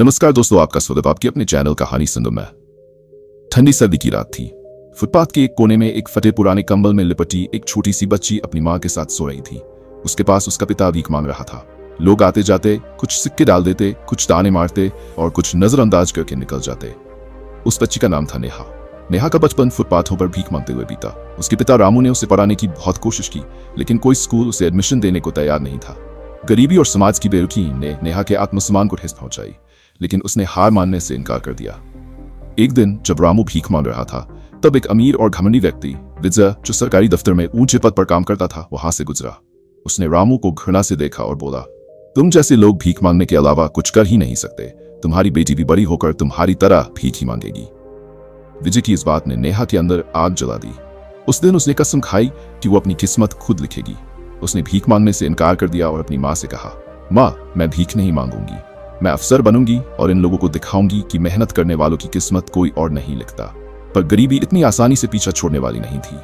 नमस्कार दोस्तों, आपका स्वागत आपके अपने चैनल कहानी सुनो में। ठंडी सर्दी की रात थी। फुटपाथ के एक कोने में एक फटे पुराने कंबल में लिपटी एक छोटी सी बच्ची अपनी माँ के साथ सो रही थी। उसके पास उसका पिता भीख मांग रहा था। लोग आते जाते कुछ सिक्के डाल देते, कुछ ताने मारते और कुछ नजरअंदाज करके निकल जाते। उस बच्ची का नाम था नेहा। नेहा का बचपन फुटपाथों पर भीख मांगते हुए बीता। उसके पिता रामू ने उसे पढ़ाने की बहुत कोशिश की, लेकिन कोई स्कूल उसे एडमिशन देने को तैयार नहीं था। गरीबी और समाज की बेरुखी ने नेहा के आत्मसम्मान को ठेस पहुंचाई, लेकिन उसने हार मानने से इनकार कर दिया। एक दिन जब रामू भीख मांग रहा था, तब एक अमीर और घमंडी व्यक्ति विजय, जो सरकारी दफ्तर में ऊंचे पद पर काम करता था, वहां से गुजरा। उसने रामू को घृणा से देखा और बोला, तुम जैसे लोग भीख मांगने के अलावा कुछ कर ही नहीं सकते। तुम्हारी बेटी भी बड़ी होकर तुम्हारी तरह भीख ही मांगेगी। विजय की इस बात ने नेहा के अंदर आग जला दी। उस दिन उसने कसम खाई कि वो अपनी किस्मत खुद लिखेगी। उसने भीख मांगने से इनकार कर दिया और अपनी माँ से कहा, माँ, मैं भीख नहीं मांगूंगी। मैं अफसर बनूंगी और इन लोगों को दिखाऊंगी कि मेहनत करने वालों की किस्मत कोई और नहीं लिखता। पर गरीबी इतनी आसानी से पीछा छोड़ने वाली नहीं थी।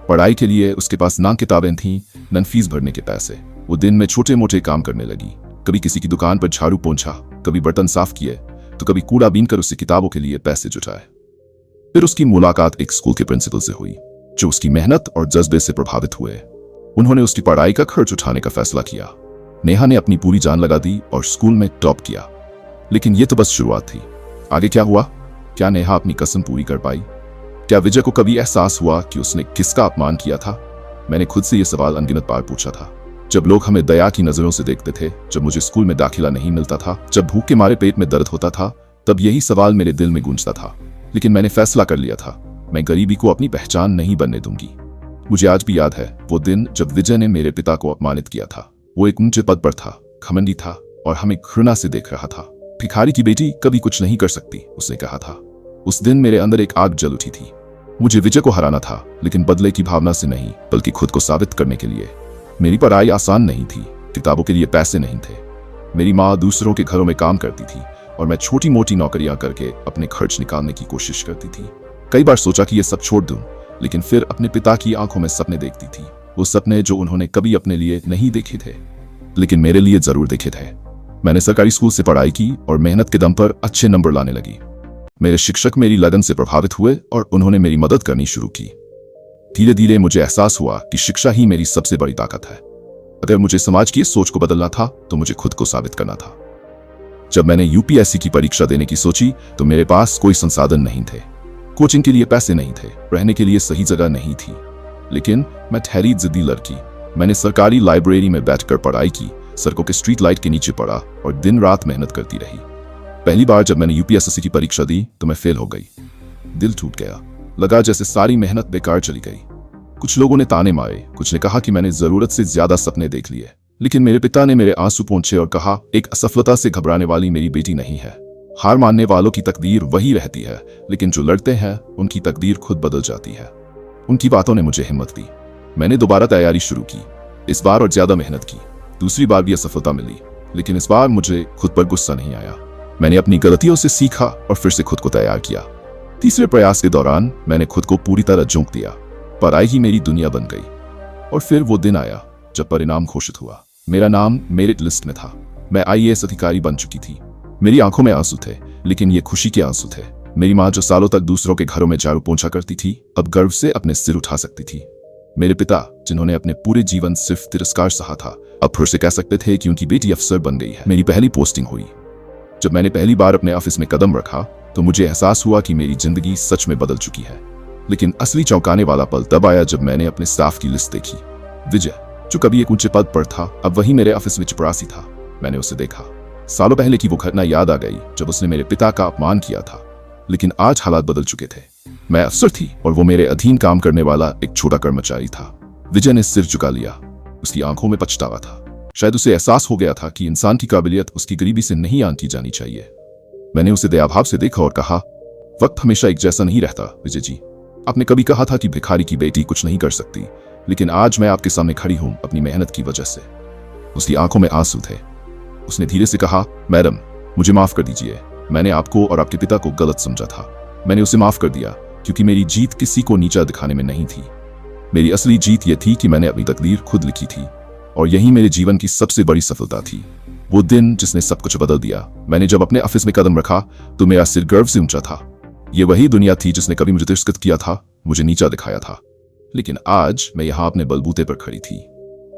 पढ़ाई के लिए उसके पास ना किताबें थीं, न फीस भरने के पैसे। वो दिन में छोटे मोटे काम करने लगी। कभी किसी की दुकान पर झाड़ू पोंछा, कभी बर्तन साफ किए, तो कभी कूड़ा बीनकर उससे किताबों के लिए पैसे जुटाए। फिर उसकी मुलाकात एक स्कूल के प्रिंसिपल से हुई, जो उसकी मेहनत और जज्बे से प्रभावित हुए। उन्होंने उसकी पढ़ाई का खर्च उठाने का फैसला किया। नेहा ने अपनी पूरी जान लगा दी और स्कूल में टॉप किया। लेकिन यह तो बस शुरुआत थी। आगे क्या हुआ? क्या नेहा अपनी कसम पूरी कर पाई? क्या विजय को कभी एहसास हुआ कि उसने किसका अपमान किया था? मैंने खुद से यह सवाल अनगिनत बार पूछा था। जब लोग हमें दया की नजरों से देखते थे, जब मुझे स्कूल में दाखिला नहीं मिलता था, जब भूख के मारे पेट में दर्द होता था, तब यही सवाल मेरे दिल में गूंजता था। लेकिन मैंने फैसला कर लिया था, मैं गरीबी को अपनी पहचान नहीं बनने दूंगी। मुझे आज भी याद है वो दिन जब विजय ने मेरे पिता को अपमानित किया था। वो एक ऊंचे पद पर था, घमंडी था और हमें घृणा से देख रहा था। भिखारी की बेटी कभी कुछ नहीं कर सकती, उसने कहा था। उस दिन मेरे अंदर एक आग जल उठी थी। मुझे विजय को हराना था, लेकिन बदले की भावना से नहीं, बल्कि खुद को साबित करने के लिए। मेरी पढ़ाई आसान नहीं थी, किताबों के लिए पैसे नहीं थे। मेरी माँ दूसरों के घरों में काम करती थी और मैं छोटी मोटी नौकरियां करके अपने खर्च निकालने की कोशिश करती थी। कई बार सोचा कि ये सब छोड़ दूं, लेकिन फिर अपने पिता की आंखों में सपने देखती थी। वो सपने जो उन्होंने कभी अपने लिए नहीं देखे थे, लेकिन मेरे लिए जरूर देखे थे। मैंने सरकारी स्कूल से पढ़ाई की और मेहनत के दम पर अच्छे नंबर लाने लगी। मेरे शिक्षक मेरी लगन से प्रभावित हुए और उन्होंने मेरी मदद करनी शुरू की। धीरे धीरे मुझे एहसास हुआ कि शिक्षा ही मेरी सबसे बड़ी ताकत है। अगर मुझे समाज की सोच को बदलना था, तो मुझे खुद को साबित करना था। जब मैंने यूपीएससी की परीक्षा देने की सोची, तो मेरे पास कोई संसाधन नहीं थे। कोचिंग के लिए पैसे नहीं थे, रहने के लिए सही जगह नहीं थी। लेकिन मैं ठहरी जिद्दी लड़की। मैंने सरकारी लाइब्रेरी में बैठकर पढ़ाई की, सड़कों के स्ट्रीट लाइट के नीचे पढ़ा और दिन रात मेहनत करती रही। पहली बार जब मैंने यूपीएससी की परीक्षा दी, तो मैं फेल हो गई। दिल टूट गया। लगा जैसे सारी मेहनत बेकार चली गई। कुछ लोगों ने ताने मारे, कुछ ने कहा कि मैंने जरूरत से ज्यादा सपने देख लिए। लेकिन मेरे पिता ने मेरे आंसू पोंछे और कहा, एक असफलता से घबराने वाली मेरी बेटी नहीं है। हार मानने वालों की तकदीर वही रहती है, लेकिन जो लड़ते हैं उनकी तकदीर खुद बदल जाती है। उनकी बातों ने मुझे हिम्मत दी। मैंने दोबारा तैयारी शुरू की, इस बार और ज्यादा मेहनत की। दूसरी बार भी असफलता मिली, लेकिन इस बार मुझे खुद पर गुस्सा नहीं आया। मैंने अपनी गलतियों से सीखा और फिर से खुद को तैयार किया। तीसरे प्रयास के दौरान मैंने खुद को पूरी तरह झोंक दिया। पढ़ाई ही मेरी दुनिया बन गई। और फिर वो दिन आया जब परिणाम घोषित हुआ। मेरा नाम मेरिट लिस्ट में था। मैं आईएएस अधिकारी बन चुकी थी। मेरी आंखों में आंसू थे, लेकिन ये खुशी के आंसू थे। मेरी माँ, जो सालों तक दूसरों के घरों में झाड़ू पोंछा करती थी, अब गर्व से अपने सिर उठा सकती थी। मेरे पिता, जिन्होंने अपने पूरे जीवन सिर्फ तिरस्कार सहा था, अब फिर से कह सकते थे कि उनकी बेटी अफसर बन गई है। मेरी पहली पोस्टिंग हुई। जब मैंने पहली बार अपने ऑफिस में कदम रखा, तो मुझे एहसास हुआ कि मेरी जिंदगी सच में बदल चुकी है। लेकिन असली चौंकाने वाला पल तब आया जब मैंने अपने स्टाफ की लिस्ट देखी। विजय, जो कभी एक ऊंचे पद पर था, अब वही मेरे ऑफिस में चपरासी था। मैंने उसे देखा। सालों पहले की वो घटना याद आ गई जब उसने मेरे पिता का अपमान किया था। लेकिन आज हालात बदल चुके थे। मैं अफसर थी और वो मेरे अधीन काम करने वाला एक छोटा कर्मचारी था। विजय ने सिर झुका लिया। उसकी आंखों में पछतावा था। शायद उसे एहसास हो गया था कि इंसान की काबिलियत उसकी गरीबी से नहीं आंकी जानी चाहिए। मैंने उसे दयाभाव से देखा और कहा, वक्त हमेशा एक जैसा नहीं रहता विजय जी। आपने कभी कहा था कि भिखारी की बेटी कुछ नहीं कर सकती, लेकिन आज मैं आपके सामने खड़ी हूं अपनी मेहनत की वजह से। उसकी आंखों में आंसू थे। उसने धीरे से कहा, मैडम, मुझे माफ कर दीजिए। मैंने आपको और आपके पिता को गलत समझा था। मैंने उसे माफ कर दिया, क्योंकि मेरी जीत किसी को नीचा दिखाने में नहीं थी। मेरी असली जीत यह थी कि मैंने अपनी तकदीर खुद लिखी थी, और यही मेरे जीवन की सबसे बड़ी सफलता थी। वो दिन जिसने सब कुछ बदल दिया। मैंने जब अपने ऑफिस में कदम रखा तो मेरा सिर गर्व से ऊंचा था। ये वही दुनिया थी जिसने कभी मुझे तिरस्कृत किया था, मुझे नीचा दिखाया था। लेकिन आज मैं यहाँ अपने बलबूते पर खड़ी थी।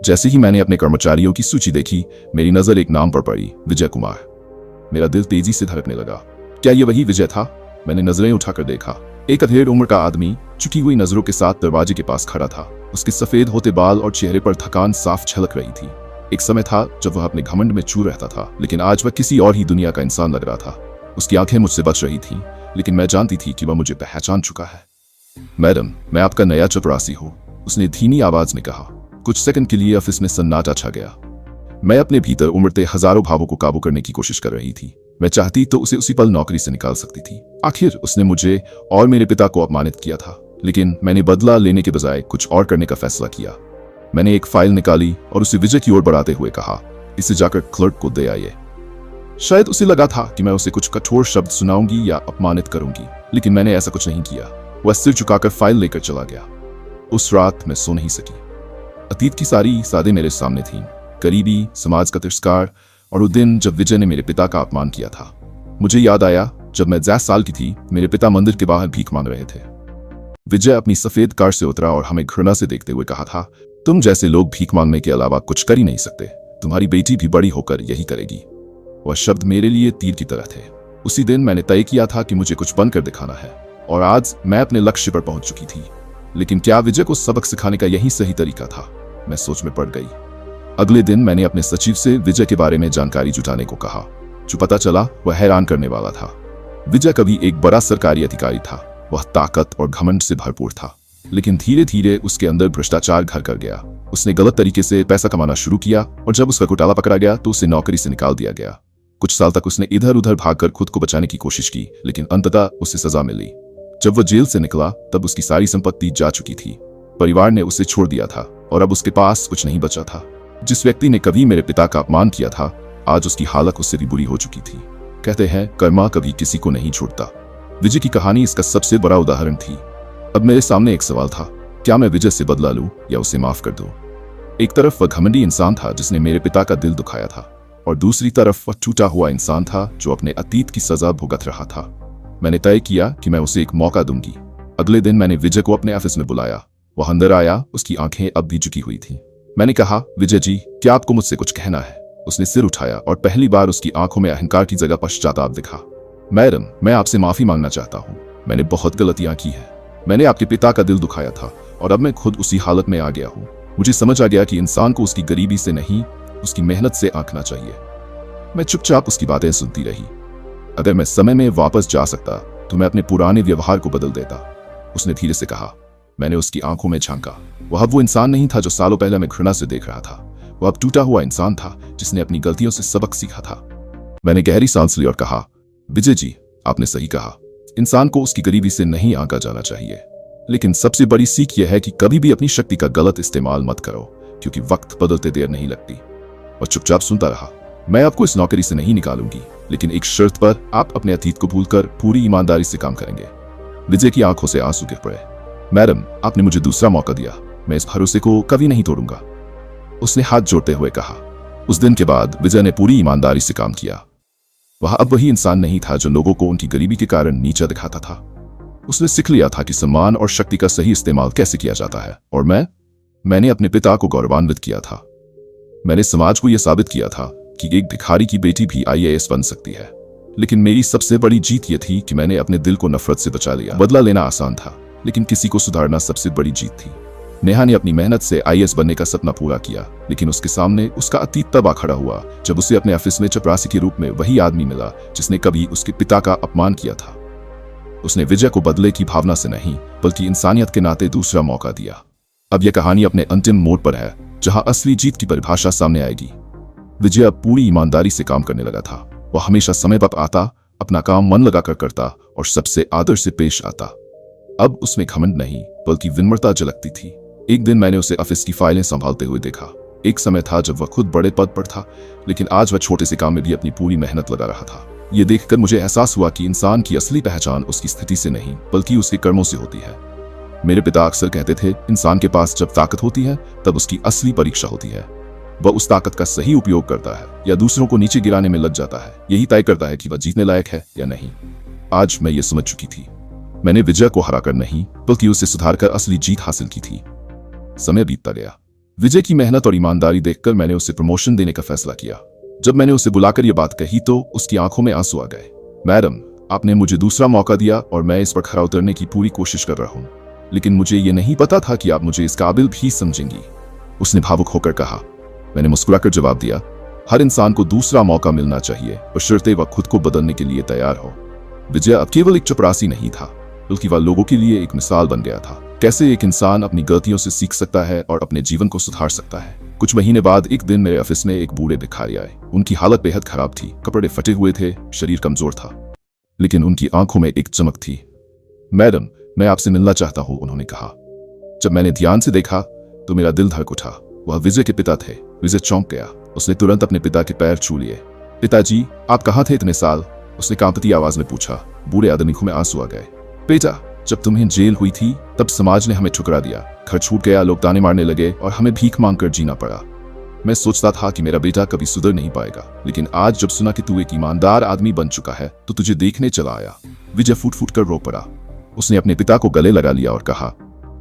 जैसे ही मैंने अपने कर्मचारियों की सूची देखी, मेरी नजर एक नाम पर पड़ी, विजय कुमार। मेरा दिल तेजी से धड़कने लगा। क्या ये वही विजय था? मैंने नजरें उठाकर देखा। एक अधेड़ उम्र का आदमी झुकी हुई नजरों के साथ दरवाजे के पास खड़ा था। उसके सफेद होते बाल और चेहरे पर थकान साफ झलक रही थी। एक समय था जब वह अपने घमंड में चूर रहता था, लेकिन आज वह किसी और ही दुनिया का इंसान लग रहा था। उसकी आंखें मुझसे बच रही थीं, लेकिन मैं जानती थी कि वह मुझे पहचान चुका है। मैडम, मैं आपका नया चपरासी हूँ, उसने धीमी आवाज में कहा। कुछ सेकंड के लिए ऑफिस में सन्नाटा छा गया। मैं अपने भीतर उमड़ते हजारों भावों को काबू करने की कोशिश कर रही थी। मैं चाहती तो उसे उसी पल नौकरी से निकाल सकती थी। आखिर उसने मुझे और मेरे पिता को अपमानित किया था, लेकिन मैंने बदला लेने के बजाय कुछ और करने का फैसला किया। मैंने एक फाइल निकाली और उसे विजय की ओर बढ़ाते हुए कहा, इसे जाकर क्लर्क को दे आइए। शायद उसे लगा था कि मैं उसे कुछ कठोर शब्द सुनाऊंगी या अपमानित करूंगी, लेकिन मैंने ऐसा कुछ नहीं किया। वह सिर झुकाकर फाइल लेकर चला गया। उस रात मैं सो नहीं सकी। अतीत की सारी यादें मेरे सामने थीं, गरीबी, समाज का तिरस्कार और वो दिन जब विजय ने मेरे पिता का अपमान किया था। मुझे याद आया जब मैं 10 साल की थी, मेरे पिता मंदिर के बाहर भीख मांग रहे थे। विजय अपनी सफेद कार से उतरा और हमें घृणा से देखते हुए कहा था, तुम जैसे लोग भीख मांगने के अलावा कुछ कर ही नहीं सकते। तुम्हारी बेटी भी बड़ी होकर यही करेगी। वह शब्द मेरे लिए तीर की तरह थे। उसी दिन मैंने तय किया था कि मुझे कुछ बनकर दिखाना है, और आज मैं अपने लक्ष्य पर पहुंच चुकी थी। लेकिन क्या विजय को सबक सिखाने का यही सही तरीका था? मैं सोच में पड़ गई। अगले दिन मैंने अपने सचिव से विजय के बारे में जानकारी जुटाने को कहा। जो पता चला वह हैरान करने वाला था। विजय कभी एक बड़ा सरकारी अधिकारी था। वह ताकत और घमंड से भरपूर था, लेकिन धीरे धीरे उसके अंदर भ्रष्टाचार घर कर गया। उसने गलत तरीके से पैसा कमाना शुरू किया, और जब उसका घोटाला पकड़ा गया तो उसे नौकरी से निकाल दिया गया। कुछ साल तक उसने इधर उधर भागकर खुद को बचाने की कोशिश की, लेकिन अंततः उसे सजा मिली। जब वह जेल से निकला तब उसकी सारी संपत्ति जा चुकी थी। परिवार ने उसे छोड़ दिया था और अब उसके पास कुछ नहीं बचा था। जिस व्यक्ति ने कभी मेरे पिता का अपमान किया था, आज उसकी हालत उससे भी बुरी हो चुकी थी। कहते हैं कर्मा कभी किसी को नहीं छोड़ता। विजय की कहानी इसका सबसे बड़ा उदाहरण थी। अब मेरे सामने एक सवाल था, क्या मैं विजय से बदला लूं या उसे माफ कर दूं? एक तरफ वह घमंडी इंसान था जिसने मेरे पिता का दिल दुखाया था, और दूसरी तरफ वह टूटा हुआ इंसान था जो अपने अतीत की सजा भुगत रहा था। मैंने तय किया कि मैं उसे एक मौका दूंगी। अगले दिन मैंने विजय को अपने ऑफिस में बुलाया। वह अंदर आया, उसकी आंखें अब भी झुकी हुई थीं। मैंने कहा, विजय जी, क्या आपको मुझसे कुछ कहना है? उसने सिर उठाया और पहली बार उसकी आंखों में अहंकार की जगह पश्चाताप दिखा। मैडम, मैं आपसे माफी मांगना चाहता हूँ। मैंने बहुत गलतियां की है। मैंने आपके पिता का दिल दुखाया था और अब मैं खुद उसी हालत में आ गया हूँ। मुझे समझ आ गया कि इंसान को उसकी गरीबी से नहीं, उसकी मेहनत से आंकना चाहिए। मैं चुपचाप उसकी बातें सुनती रही। अगर मैं समय में वापस जा सकता तो मैं अपने पुराने व्यवहार को बदल देता, उसने धीरे से कहा। मैंने उसकी आंखों में झांका। वह अब वो इंसान नहीं था जो सालों पहले मैं घृणा से देख रहा था। वह अब टूटा हुआ इंसान था जिसने अपनी गलतियों से सबक सीखा था। मैंने गहरी सांस ली और कहा, विजय जी, आपने सही कहा। इंसान को उसकी गरीबी से नहीं आंका जाना चाहिए, लेकिन सबसे बड़ी सीख यह है कि कभी भी अपनी शक्ति का गलत इस्तेमाल मत करो, क्योंकि वक्त बदलते देर नहीं लगती। और चुपचाप सुनता रहा। मैं आपको इस नौकरी से नहीं निकालूंगी, लेकिन एक शर्त पर, आप अपने अतीत को भूलकर पूरी ईमानदारी से काम करेंगे। विजय की आंखों से आंसू गिर पड़े। मैडम, आपने मुझे दूसरा मौका दिया। मैं इस भरोसे को कभी नहीं तोड़ूंगा, उसने हाथ जोड़ते हुए कहा। उस दिन के बाद विजय ने पूरी ईमानदारी से काम किया। वह अब वही इंसान नहीं था जो लोगों को उनकी गरीबी के कारण नीचा दिखाता था। उसने सीख लिया था कि सम्मान और शक्ति का सही इस्तेमाल कैसे किया जाता है। और मैंने अपने पिता को गौरवान्वित किया था। मैंने समाज को यह साबित किया था कि एक भिखारी की बेटी भी IAS बन सकती है। लेकिन मेरी सबसे बड़ी जीत यह थी कि मैंने अपने दिल को नफरत से बचा लिया। बदला लेना आसान था, लेकिन किसी को सुधारना सबसे बड़ी जीत थी। नेहा ने अपनी मेहनत से IAS बनने का सपना पूरा किया, लेकिन उसके सामने उसका अतीत तब आ खड़ा हुआ जब उसे अपने ऑफिस में चपरासी के रूप में वही आदमी मिला जिसने कभी उसके पिता का अपमान किया था। उसने विजय को बदले की भावना से नहीं, बल्कि इंसानियत के नाते दूसरा मौका दिया। अब यह कहानी अपने अंतिम मोड़ पर है, जहां असली जीत की परिभाषा सामने आएगी। विजय अब पूरी ईमानदारी से काम करने लगा था। वह हमेशा समय पर आता, अपना काम मन लगाकर करता और सबसे आदर से पेश आता। अब उसमें घमंड नहीं, बल्कि विनम्रता झलकती थी। एक दिन मैंने उसे ऑफिस की फाइलें संभालते हुए देखा। एक समय था जब वह खुद बड़े पद पर था, लेकिन आज वह छोटे से काम में भी अपनी पूरी मेहनत लगा रहा था। ये देखकर मुझे एहसास हुआ कि इंसान की असली पहचान उसकी स्थिति से नहीं, बल्कि उसके कर्मों से होती है। मेरे पिता अक्सर कहते थे, इंसान के पास जब ताकत होती है तब उसकी असली परीक्षा होती है। वह उस ताकत का सही उपयोग करता है या दूसरों को नीचे गिराने में लग जाता है, यही तय करता है कि वह जीतने लायक है या नहीं। आज मैं ये समझ चुकी थी, मैंने विजय को हराकर नहीं बल्कि उसे सुधारकर असली जीत हासिल की थी। समय बीतता गया। विजय की मेहनत और ईमानदारी देखकर मैंने उसे प्रमोशन देने का फैसला किया। जब मैंने उसे बुलाकर यह बात कही तो उसकी आंखों में आंसू आ गए। मैडम, आपने मुझे दूसरा मौका दिया और मैं इस पर खरा उतरने की पूरी कोशिश कर रहा हूँ, लेकिन मुझे ये नहीं पता था कि आप मुझे इस काबिल भी समझेंगी, उसने भावुक होकर कहा। मैंने मुस्कुराकर जवाब दिया, हर इंसान को दूसरा मौका मिलना चाहिए, बशर्ते वह खुद को बदलने के लिए तैयार हो। विजय अब केवल एक चपरासी नहीं था, बल्कि वह लोगों के लिए एक मिसाल बन गया था। कैसे एक इंसान अपनी गलतियों से सीख सकता है और अपने जीवन को सुधार सकता है। कुछ महीने बाद एक दिन मेरे ऑफिस में एक बूढ़े भिखारी आए। उनकी हालत बेहद खराब थी, कपड़े फटे हुए थे, शरीर कमजोर था, लेकिन उनकी आंखों में एक चमक थी। मैडम, मैं आपसे मिलना चाहता हूं, उन्होंने कहा। जब मैंने ध्यान से देखा तो मेरा दिल धड़क उठा। वह विजय के पिता थे। विजय चौंक गया। उसने तुरंत अपने पिता के पैर छू लिए। पिताजी, आप कहाँ थे इतने साल? उसने कांपती आवाज में पूछा। बूढ़े आदमी में आंसू आ गए। बेटा, जब तुम्हें जेल हुई थी तब समाज ने हमें ठुकरा दिया, घर छूट गया, लोग ताने मारने लगे और हमें भीख मांगकर जीना पड़ा। मैं सोचता था कि मेरा बेटा कभी सुधर नहीं पाएगा, लेकिन आज जब सुना कि तू एक ईमानदार आदमी बन चुका है तो तुझे देखने चला आया। विजय फूट फूट कर रो पड़ा। उसने अपने पिता को गले लगा लिया और कहा,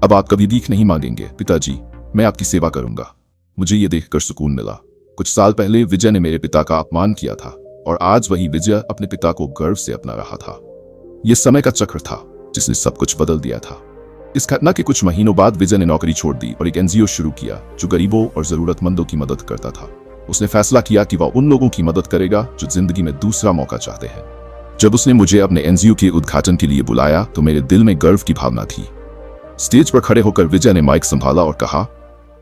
अब आप कभी भीख नहीं मांगेंगे पिताजी, मैं आपकी सेवा करूंगा। मुझे ये देखकर सुकून मिला। कुछ साल पहले विजय ने मेरे पिता का अपमान किया था और आज वही विजय अपने पिता को गर्व से अपना रहा था। यह समय का चक्र था जिसने सब कुछ बदल दिया था। इस घटना के कुछ महीनों बाद विजय ने नौकरी छोड़ दी और एक एनजीओ शुरू किया जो गरीबों और जरूरतमंदों की मदद करता था। उसने फैसला किया कि वह उन लोगों की मदद करेगा जो जिंदगी में दूसरा मौका चाहते हैं। जब उसने मुझे अपने एनजीओ के उद्घाटन के लिए बुलाया तो मेरे दिल में गर्व की भावना थी। स्टेज पर खड़े होकर विजय ने माइक संभाला और कहा,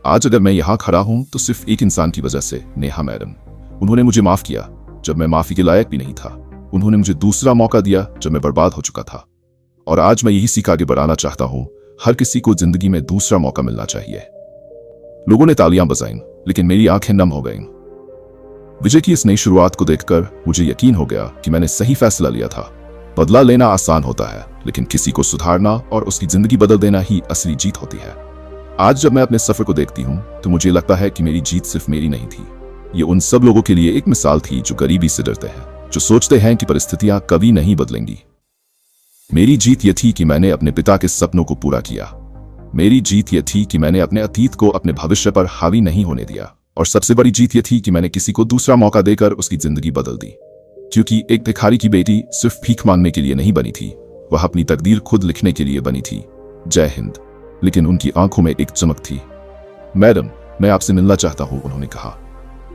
आज अगर मैं यहाँ खड़ा हूं तो सिर्फ एक इंसान की वजह से, नेहा मैडम। उन्होंने मुझे माफ किया जब मैं माफी के लायक भी नहीं था। उन्होंने मुझे दूसरा मौका दिया जब मैं बर्बाद हो चुका था। और आज मैं यही सीख आगे बढ़ाना चाहता हूं, हर किसी को जिंदगी में दूसरा मौका मिलना चाहिए। लोगों ने तालियां बजाईं, लेकिन मेरी आंखें नम हो गईं। विजय की इस नई शुरुआत को देखकर मुझे यकीन हो गया कि मैंने सही फैसला लिया था। बदला लेना आसान होता है, लेकिन किसी को सुधारना और उसकी जिंदगी बदल देना ही असली जीत होती है। आज जब मैं अपने सफर को देखती हूँ तो मुझे लगता है कि मेरी जीत सिर्फ मेरी नहीं थी, ये उन सब लोगों के लिए एक मिसाल थी जो गरीबी से डरते हैं, जो सोचते हैं कि परिस्थितियां कभी नहीं बदलेंगी। मेरी जीत यह थी कि मैंने अपने पिता के सपनों को पूरा किया। मेरी जीत यह थी कि मैंने अपने अतीत को अपने भविष्य पर हावी नहीं होने दिया। और सबसे बड़ी जीत यह थी कि मैंने किसी को दूसरा मौका देकर उसकी जिंदगी बदल दी। क्योंकि एक भिखारी की बेटी सिर्फ भीख मांगने के लिए नहीं बनी थी, वह अपनी तकदीर खुद लिखने के लिए बनी थी। जय हिंद। लेकिन उनकी आंखों में एक चमक थी। मैडम, मैं आपसे मिलना चाहता हूं, उन्होंने कहा।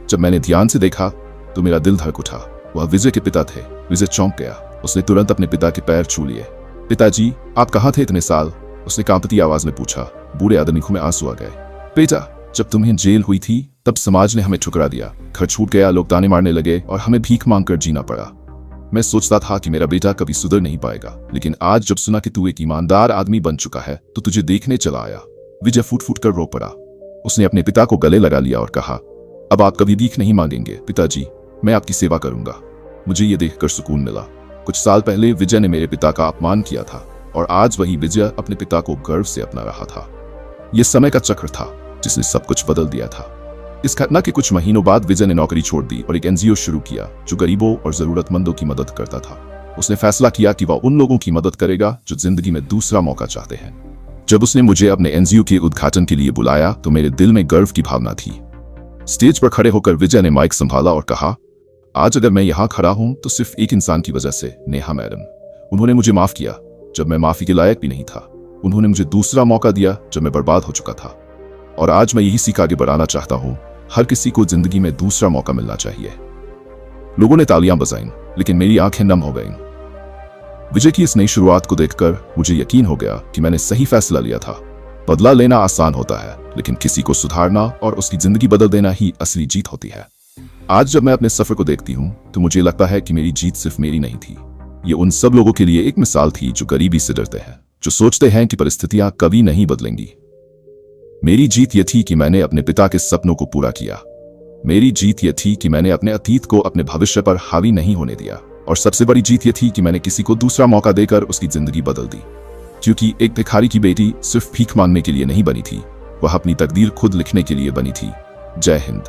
जब मैंने ध्यान से देखा तो मेरा दिल धड़क उठा। वह विजय के पिता थे। विजय चौंक गया। उसने तुरंत अपने पिता के पैर छू लिए। पिताजी, आप कहाँ थे इतने साल? उसने कांपती आवाज में पूछा। बूढ़े आदमी में आंसू आ गए। बेटा, जब तुम्हें जेल हुई थी तब समाज ने हमें ठुकरा दिया, घर छूट गया, लोग ताने मारने लगे और हमें भीख मांगकर जीना पड़ा। मैं सोचता था कि मेरा बेटा कभी सुधर नहीं पाएगा, लेकिन आज जब सुना कि तू एक ईमानदार आदमी बन चुका है तो तुझे देखने चला आया। विजय फूट फूट कर रो पड़ा। उसने अपने पिता को गले लगा लिया और कहा, अब आप कभी भीख नहीं मांगेंगे पिताजी, मैं आपकी सेवा करूंगा। मुझे ये देखकर सुकून मिला। कुछ साल पहले विजय ने मेरे पिता का अपमान किया था और आज वही विजय अपने पिता को गर्व से अपना रहा था। यह समय का चक्र था जिसने सब कुछ बदल दिया था। इस घटना के कुछ महीनों बाद विजय ने नौकरी छोड़ दी और एक एनजीओ शुरू किया जो गरीबों और जरूरतमंदों की मदद करता था। उसने फैसला किया कि वह उन लोगों की मदद करेगा जो जिंदगी में दूसरा मौका चाहते हैं। जब उसने मुझे अपने एनजीओ के उद्घाटन के लिए बुलाया तो मेरे दिल में गर्व की भावना थी। स्टेज पर खड़े होकर विजय ने माइक संभाला और कहा, आज अगर मैं यहाँ खड़ा हूं तो सिर्फ एक इंसान की वजह से, नेहा मैडम। उन्होंने मुझे माफ किया जब मैं माफी के लायक भी नहीं था। उन्होंने मुझे दूसरा मौका दिया जब मैं बर्बाद हो चुका था। और आज मैं यही सीख आगे बढ़ाना चाहता हूं, हर किसी को जिंदगी में दूसरा मौका मिलना चाहिए। लोगों ने तालियां बजाईं, लेकिन मेरी आंखें नम हो गईं। विजय की इस नई शुरुआत को देखकर मुझे यकीन हो गया कि मैंने सही फैसला लिया था। बदला लेना आसान होता है, लेकिन किसी को सुधारना और उसकी जिंदगी बदल देना ही असली जीत होती है। आज जब मैं अपने सफर को देखती हूँ तो मुझे लगता है कि मेरी जीत सिर्फ मेरी नहीं थी, ये उन सब लोगों के लिए एक मिसाल थी जो गरीबी से डरते हैं, जो सोचते हैं कि परिस्थितियां कभी नहीं बदलेंगी। मेरी जीत यह थी कि मैंने अपने पिता के सपनों को पूरा किया। मेरी जीत यह थी कि मैंने अपने अतीत को अपने भविष्य पर हावी नहीं होने दिया। और सबसे बड़ी जीत यह थी कि मैंने किसी को दूसरा मौका देकर उसकी जिंदगी बदल दी। क्योंकि एक भिखारी की बेटी सिर्फ भीख मांगने के लिए नहीं बनी थी, वह अपनी तकदीर खुद लिखने के लिए बनी थी। जय हिंद।